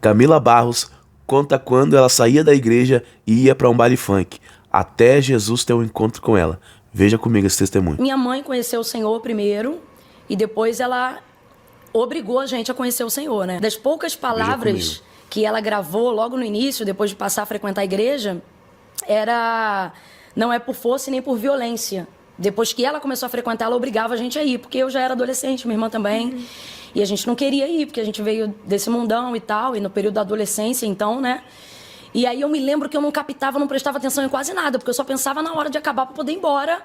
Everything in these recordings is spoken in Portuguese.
Camila Barros conta quando ela saía da igreja e ia para um baile funk, até Jesus ter um encontro com ela. Veja comigo esse testemunho. Minha mãe conheceu o Senhor primeiro e depois ela obrigou a gente a conhecer o Senhor, né? Das poucas palavras que ela gravou logo no início, depois de passar a frequentar a igreja, era: não é por força e nem por violência. Depois que ela começou a frequentar, ela obrigava a gente a ir, porque eu já era adolescente, minha irmã também. E a gente não queria ir, porque a gente veio desse mundão e tal, e no período da adolescência, então, né? E aí eu me lembro que eu não captava, não prestava atenção em quase nada, porque eu só pensava na hora de acabar para poder ir embora,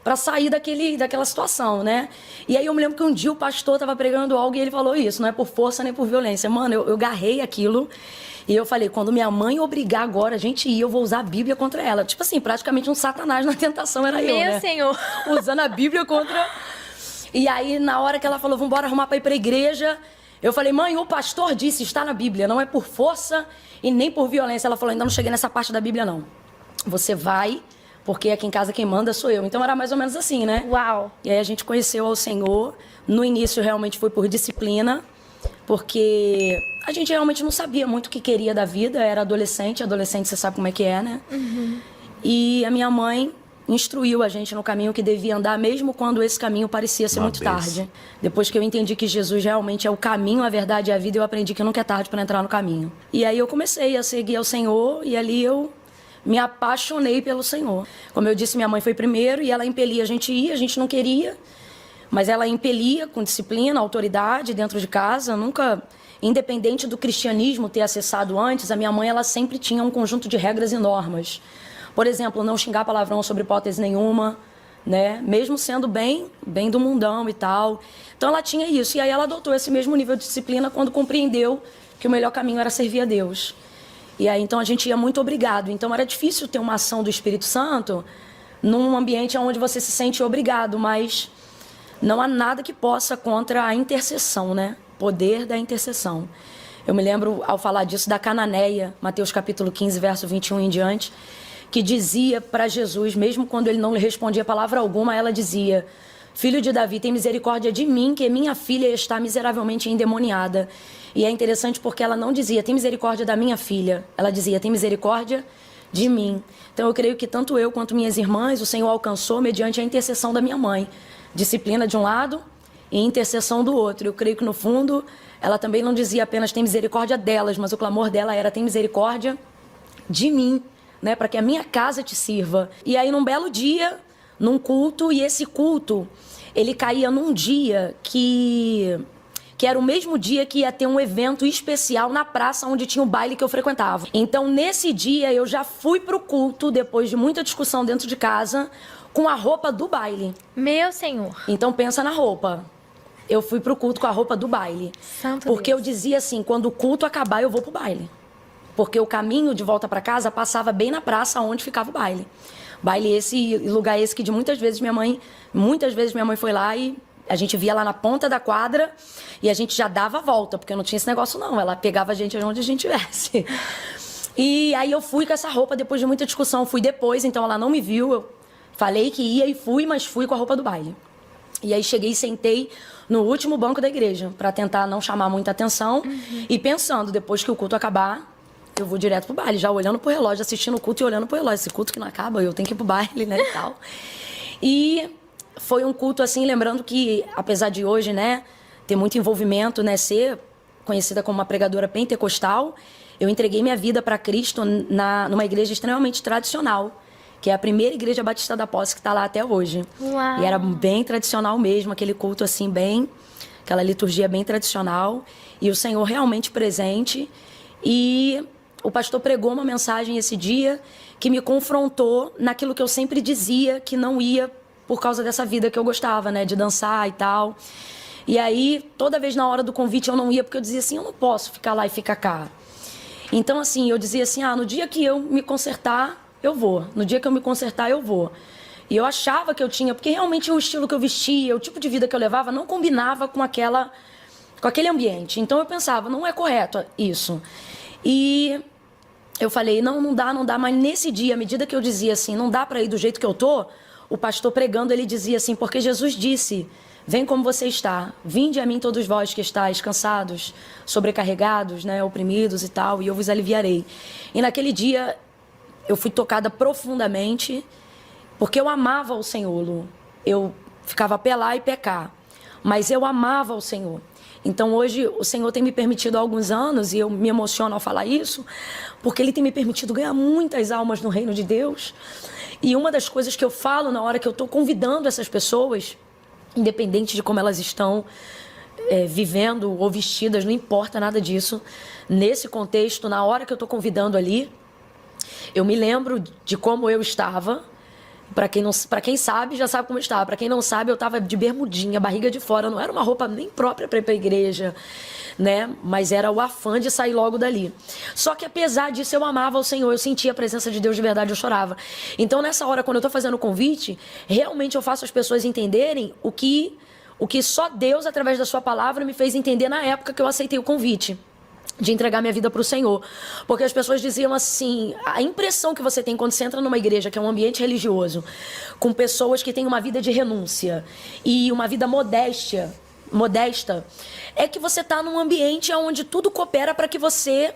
para sair daquela situação, né? E aí eu me lembro que um dia o pastor estava pregando algo e ele falou isso: não é por força nem por violência. Mano, eu garrei aquilo e eu falei: quando minha mãe obrigar agora a gente ir, eu vou usar a Bíblia contra ela. Tipo assim, praticamente um satanás na tentação era eu, né? Meu Senhor! Usando a Bíblia contra... E aí, na hora que ela falou: vambora arrumar para ir para a igreja, eu falei: mãe, o pastor disse, está na Bíblia, não é por força e nem por violência. Ela falou: ainda não cheguei nessa parte da Bíblia, não. Você vai... porque aqui em casa quem manda sou eu. Então era mais ou menos assim, né? Uau! E aí a gente conheceu ao Senhor. No início realmente foi por disciplina, porque a gente realmente não sabia muito o que queria da vida. Era adolescente você sabe como é que é, né? E a minha mãe instruiu a gente no caminho que devia andar, mesmo quando esse caminho parecia ser muito tarde. Depois que eu entendi que Jesus realmente é o caminho, a verdade e a vida, eu aprendi que nunca é tarde para entrar no caminho. E aí eu comecei a seguir ao Senhor e ali eu me apaixonei pelo Senhor. Como eu disse, minha mãe foi primeiro e ela impelia a gente ir, a gente não queria, mas ela impelia com disciplina, autoridade dentro de casa. Nunca, independente do cristianismo ter acessado antes, a minha mãe ela sempre tinha um conjunto de regras e normas. Por exemplo, não xingar palavrão sobre hipótese nenhuma, né? Mesmo sendo bem do mundão e tal. Então ela tinha isso. E aí ela adotou esse mesmo nível de disciplina quando compreendeu que o melhor caminho era servir a Deus. E aí, então, a gente ia muito obrigado. Então, era difícil ter uma ação do Espírito Santo num ambiente onde você se sente obrigado, mas não há nada que possa contra a intercessão, né? Poder da intercessão. Eu me lembro, ao falar disso, da Cananeia, Mateus capítulo 15, verso 21 em diante, que dizia para Jesus, mesmo quando ele não lhe respondia palavra alguma, ela dizia: filho de Davi, tem misericórdia de mim, que minha filha está miseravelmente endemoniada. E é interessante porque ela não dizia: tem misericórdia da minha filha. Ela dizia: tem misericórdia de mim. Então eu creio que tanto eu quanto minhas irmãs, o Senhor alcançou mediante a intercessão da minha mãe. Disciplina de um lado e intercessão do outro. Eu creio que no fundo ela também não dizia apenas tem misericórdia delas, mas o clamor dela era: tem misericórdia de mim, né? Para que a minha casa te sirva. E aí num belo dia, num culto, e esse culto, ele caía num dia que era o mesmo dia que ia ter um evento especial na praça onde tinha o baile que eu frequentava. Então, nesse dia, eu já fui pro culto, depois de muita discussão dentro de casa, com a roupa do baile. Meu Senhor! Então, pensa na roupa. Eu fui pro culto com a roupa do baile. Santo porque Deus. eu dizia assim: quando o culto acabar, eu vou pro baile. Porque o caminho de volta para casa passava bem na praça onde ficava o baile. Baile esse, lugar esse que de muitas vezes minha mãe foi lá e a gente via lá na ponta da quadra e a gente já dava a volta, porque não tinha esse negócio não, ela pegava a gente onde a gente estivesse. E aí eu fui com essa roupa depois de muita discussão, fui depois, então ela não me viu, eu falei que ia e fui, mas fui com a roupa do baile. E aí cheguei e sentei no último banco da igreja, para tentar não chamar muita atenção, e pensando, depois que o culto acabar, eu vou direto pro baile, já olhando pro relógio, assistindo o culto e olhando pro relógio. Esse culto que não acaba, eu tenho que ir pro baile, né, e tal. E foi um culto, assim, lembrando que, apesar de hoje, né, ter muito envolvimento, né, ser conhecida como uma pregadora pentecostal, eu entreguei minha vida para Cristo numa igreja extremamente tradicional, que é a primeira igreja batista da Posse, que está lá até hoje. Uau. E era bem tradicional mesmo, aquele culto, assim, aquela liturgia bem tradicional, e o Senhor realmente presente. E o pastor pregou uma mensagem esse dia que me confrontou naquilo que eu sempre dizia que não ia por causa dessa vida que eu gostava, né? De dançar e tal. E aí, toda vez na hora do convite eu não ia, porque eu dizia assim: eu não posso ficar lá e ficar cá. Então, assim, eu dizia assim: no dia que eu me consertar, eu vou. No dia que eu me consertar, eu vou. E eu achava que eu tinha, porque realmente o estilo que eu vestia, o tipo de vida que eu levava, não combinava com aquele ambiente. Então eu pensava: não é correto isso. E eu falei: não dá, mas nesse dia, à medida que eu dizia assim, não dá para ir do jeito que eu tô, o pastor pregando, ele dizia assim: porque Jesus disse: vem como você está, vinde a mim todos vós que estáis cansados, sobrecarregados, né, oprimidos e tal, e eu vos aliviarei. E naquele dia eu fui tocada profundamente, porque eu amava o Senhor, Lu. Eu ficava a pelar e pecar, mas eu amava o Senhor. Então hoje o Senhor tem me permitido há alguns anos, e eu me emociono ao falar isso, porque Ele tem me permitido ganhar muitas almas no reino de Deus. E uma das coisas que eu falo na hora que eu estou convidando essas pessoas, independente de como elas estão vivendo ou vestidas, não importa nada disso, nesse contexto, na hora que eu estou convidando ali, eu me lembro de como eu estava. Para quem sabe, já sabe como eu estava. Para quem não sabe, eu estava de bermudinha, barriga de fora. Não era uma roupa nem própria para ir para a igreja, né? Mas era o afã de sair logo dali. Só que apesar disso, eu amava o Senhor. Eu sentia a presença de Deus de verdade, eu chorava. Então, nessa hora, quando eu estou fazendo o convite, realmente eu faço as pessoas entenderem o que só Deus, através da sua palavra, me fez entender na época que eu aceitei o convite de entregar minha vida para o Senhor. Porque as pessoas diziam assim, a impressão que você tem quando você entra numa igreja, que é um ambiente religioso, com pessoas que têm uma vida de renúncia e uma vida modesta, é que você está num ambiente onde tudo coopera para que você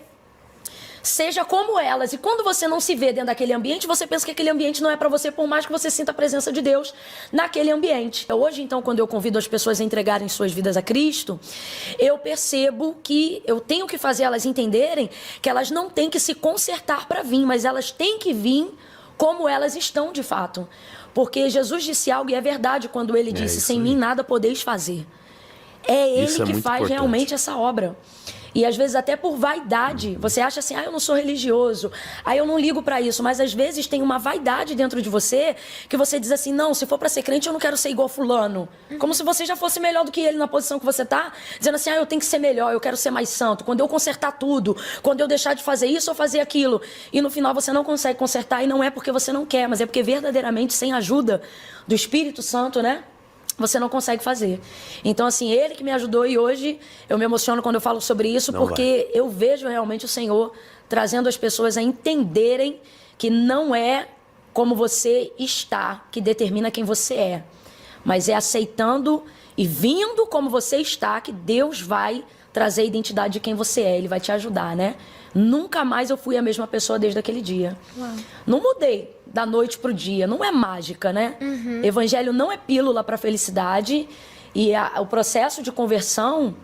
seja como elas. E quando você não se vê dentro daquele ambiente, você pensa que aquele ambiente não é para você, por mais que você sinta a presença de Deus naquele ambiente. Hoje, então, quando eu convido as pessoas a entregarem suas vidas a Cristo, eu percebo que eu tenho que fazer elas entenderem que elas não têm que se consertar para vir, mas elas têm que vir como elas estão de fato. Porque Jesus disse algo, e é verdade, quando ele disse, sem mim nada podeis fazer. É Ele que faz importante. Realmente essa obra. E às vezes até por vaidade, você acha assim, eu não sou religioso, eu não ligo para isso, mas às vezes tem uma vaidade dentro de você que você diz assim, não, se for para ser crente eu não quero ser igual fulano. Como se você já fosse melhor do que ele na posição que você tá, dizendo assim, eu tenho que ser melhor, eu quero ser mais santo, quando eu consertar tudo, quando eu deixar de fazer isso ou fazer aquilo. E no final você não consegue consertar, e não é porque você não quer, mas é porque verdadeiramente sem a ajuda do Espírito Santo, né? Você não consegue fazer. Então, assim, Ele que me ajudou, e hoje eu me emociono quando eu falo sobre isso, porque eu vejo realmente o Senhor trazendo as pessoas a entenderem que não é como você está que determina quem você é, mas é aceitando e vindo como você está que Deus vai trazer a identidade de quem você é. Ele vai te ajudar, né? Nunca mais eu fui a mesma pessoa desde aquele dia. Uau. Não mudei da noite pro dia. Não é mágica, né? Uhum. Evangelho não é pílula para felicidade. E o processo de conversão,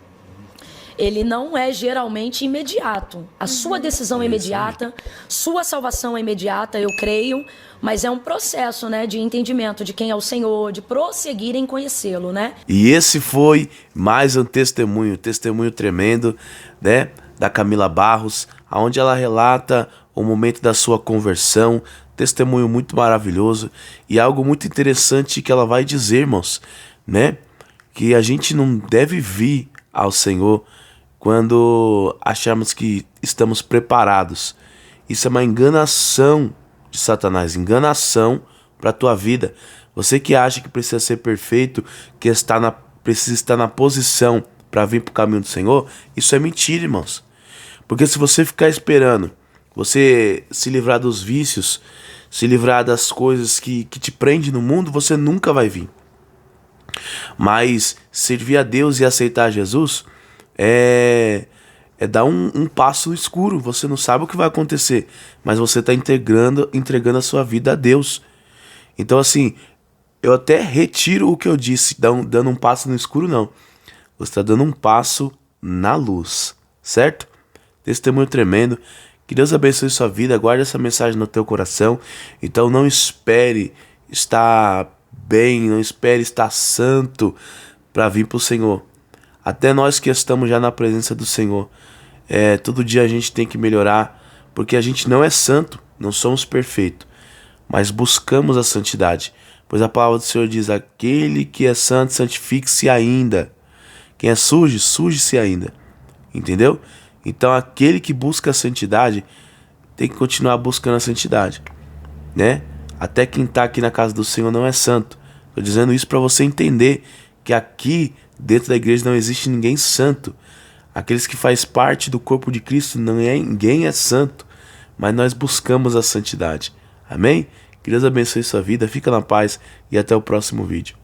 ele não é geralmente imediato. A sua decisão é imediata, sua salvação é imediata, eu creio. Mas é um processo, né, de entendimento de quem é o Senhor, de prosseguir em conhecê-lo, né? E esse foi mais um testemunho tremendo, né, da Camila Barros, onde ela relata o momento da sua conversão, testemunho muito maravilhoso e algo muito interessante que ela vai dizer, irmãos, né, que a gente não deve vir ao Senhor quando achamos que estamos preparados. Isso é uma enganação de Satanás, enganação para a tua vida. Você que acha que precisa ser perfeito, que precisa estar na posição para vir para o caminho do Senhor, isso é mentira, irmãos. Porque se você ficar esperando você se livrar dos vícios, se livrar das coisas que te prendem no mundo, você nunca vai vir. Mas servir a Deus e aceitar Jesus é dar um passo no escuro. Você não sabe o que vai acontecer, mas você está entregando a sua vida a Deus. Então, assim, eu até retiro o que eu disse, dando um passo no escuro, não. Você está dando um passo na luz, certo? Testemunho tremendo. Que Deus abençoe sua vida, guarde essa mensagem no teu coração. Então não espere estar bem, não espere estar santo para vir para o Senhor. Até nós que estamos já na presença do Senhor, todo dia a gente tem que melhorar, porque a gente não é santo, não somos perfeitos, mas buscamos a santidade, pois a palavra do Senhor diz, aquele que é santo, santifique-se ainda, quem é sujo, suje-se ainda, entendeu? Então aquele que busca a santidade tem que continuar buscando a santidade, né? Até quem está aqui na casa do Senhor não é santo. Estou dizendo isso para você entender que aqui dentro da igreja não existe ninguém santo. Aqueles que faz parte do corpo de Cristo, ninguém é santo, mas nós buscamos a santidade. Amém? Que Deus abençoe sua vida, fica na paz e até o próximo vídeo.